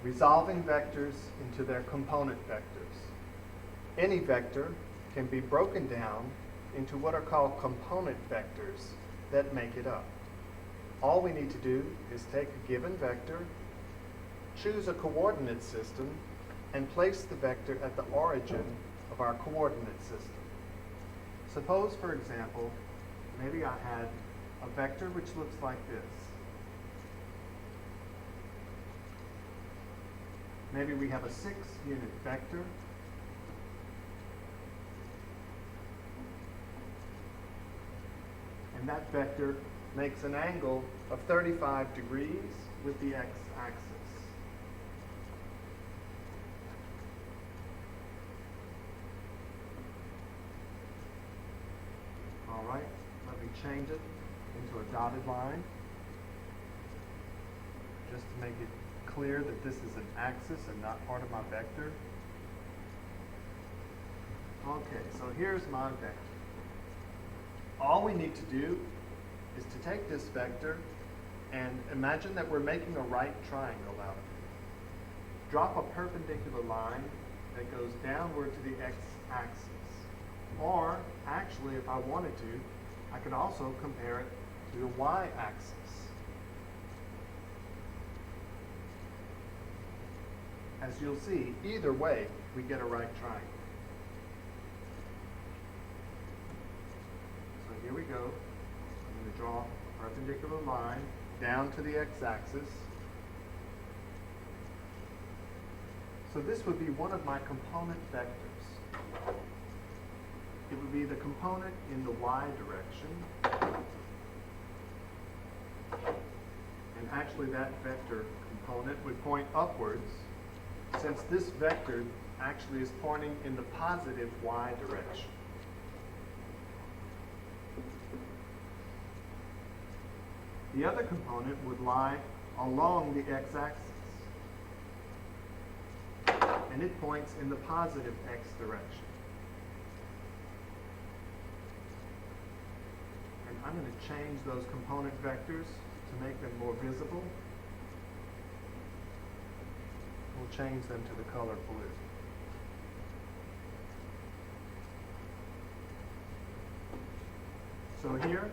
resolving vectors into their component vectors. Any vector can be broken down into what are called component vectors that make it up. All we need to do is take a given vector, choose a coordinate system, and place the vector at the origin of our coordinate system. Suppose, for example, maybe I had a vector which looks like this. Maybe we have a 6-unit vector. And that vector makes an angle of 35 degrees with the x-axis. All right, let me change it into a dotted line just to make it clear that this is an axis and not part of my vector. Okay, so here's my vector. All we need to do is to take this vector and imagine that we're making a right triangle out of it. Drop a perpendicular line that goes downward to the x-axis. Or, actually, if I wanted to, I could also compare it to the y-axis. As you'll see, either way, we get a right triangle. So here we go. I'm going to draw a perpendicular line down to the x-axis. So this would be one of my component vectors. It would be the component in the y direction. And actually that vector component would point upwards, since this vector actually is pointing in the positive y direction. The other component would lie along the x-axis, and it points in the positive x direction. And I'm going to change those component vectors to make them more visible. We'll change them to the color blue. So here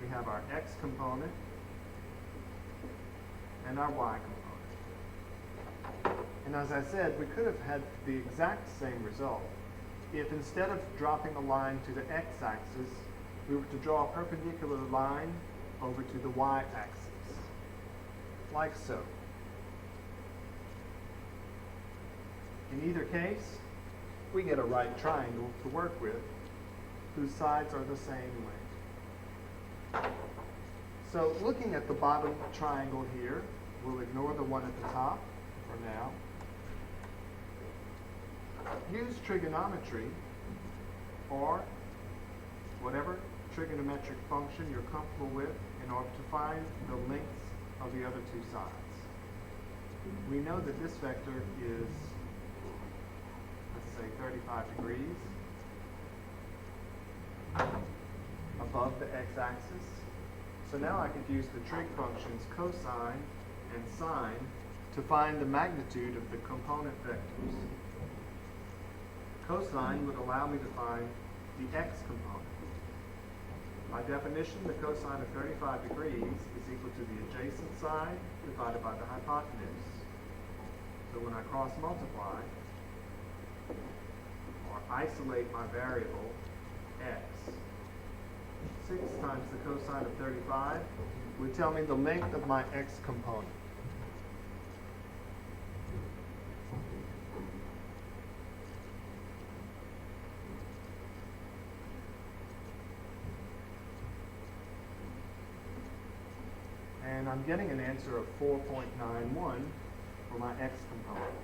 we have our x component and our y component. And as I said, we could have had the exact same result if instead of dropping a line to the x-axis, we were to draw a perpendicular line over to the y-axis, like so. In either case, we get a right triangle to work with whose sides are the same length. So looking at the bottom triangle here, we'll ignore the one at the top for now. Use trigonometry or whatever trigonometric function you're comfortable with in order to find the lengths of the other two sides. We know that this vector is, let's say, 35 degrees above the x-axis. So now I could use the trig functions cosine and sine to find the magnitude of the component vectors. Cosine would allow me to find the x component. By definition, the cosine of 35 degrees is equal to the adjacent side divided by the hypotenuse. So when I cross multiply, or isolate my variable, x, 6 times the cosine of 35 would tell me the length of my x component. And I'm getting an answer of 4.91 for my x component.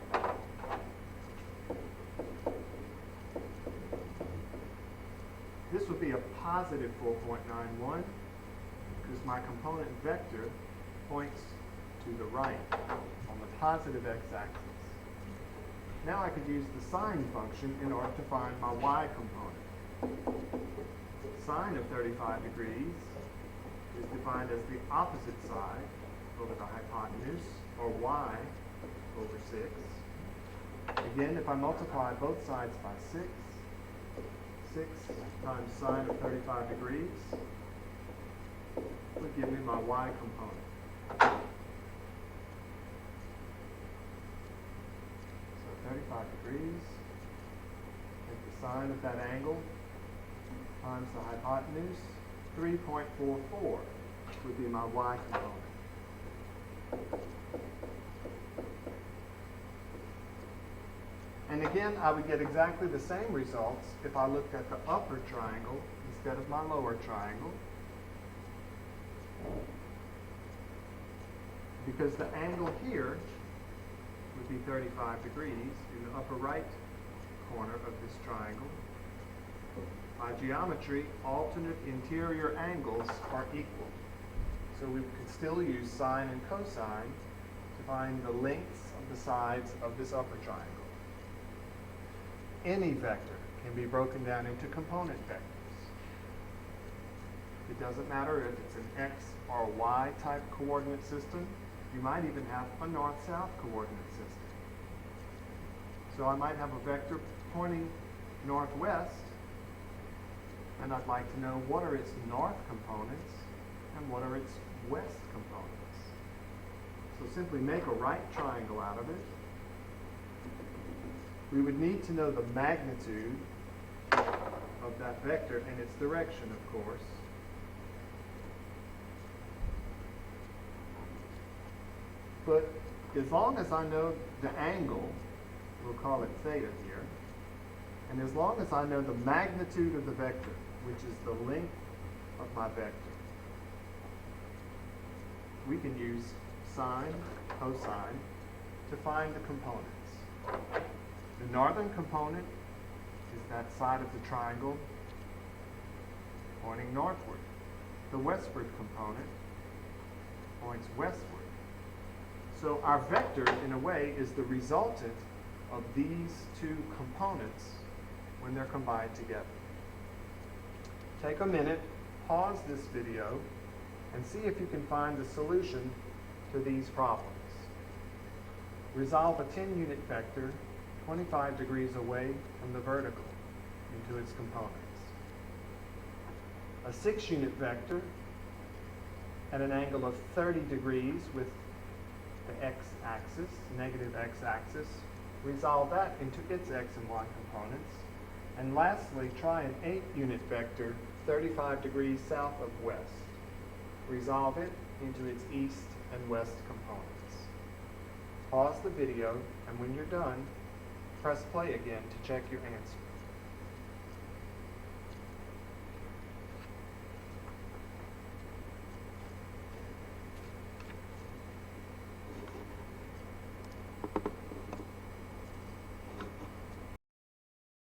This would be a positive 4.91 because my component vector points to the right on the positive x-axis. Now I could use the sine function in order to find my y component. Sine of 35 degrees is defined as the opposite side over the hypotenuse, or y, over 6. Again, if I multiply both sides by 6, 6 times sine of 35 degrees would give me my y component. So 35 degrees, take the sine of that angle times the hypotenuse, 3.44 would be my y component. And again, I would get exactly the same results if I looked at the upper triangle instead of my lower triangle. Because the angle here would be 35 degrees in the upper right corner of this triangle. By geometry, alternate interior angles are equal. So we could still use sine and cosine to find the lengths of the sides of this upper triangle. Any vector can be broken down into component vectors. It doesn't matter if it's an x or a y type coordinate system. You might even have a north-south coordinate system. So I might have a vector pointing northwest, and I'd like to know what are its north components and what are its west components. So simply make a right triangle out of it. We would need to know the magnitude of that vector and its direction, of course. But as long as I know the angle, we'll call it theta here, and as long as I know the magnitude of the vector, which is the length of my vector, we can use sine, cosine to find the components. The northern component is that side of the triangle pointing northward. The westward component points westward. So our vector, in a way, is the resultant of these two components when they're combined together. Take a minute, pause this video, and see if you can find the solution to these problems. Resolve a 10-unit vector 25 degrees away from the vertical into its components. A 6-unit vector at an angle of 30 degrees with the x-axis, negative x-axis, resolve that into its x and y components. And lastly, try an 8-unit vector 35 degrees south of west. Resolve it into its east and west components. Pause the video, and when you're done, press play again to check your answer.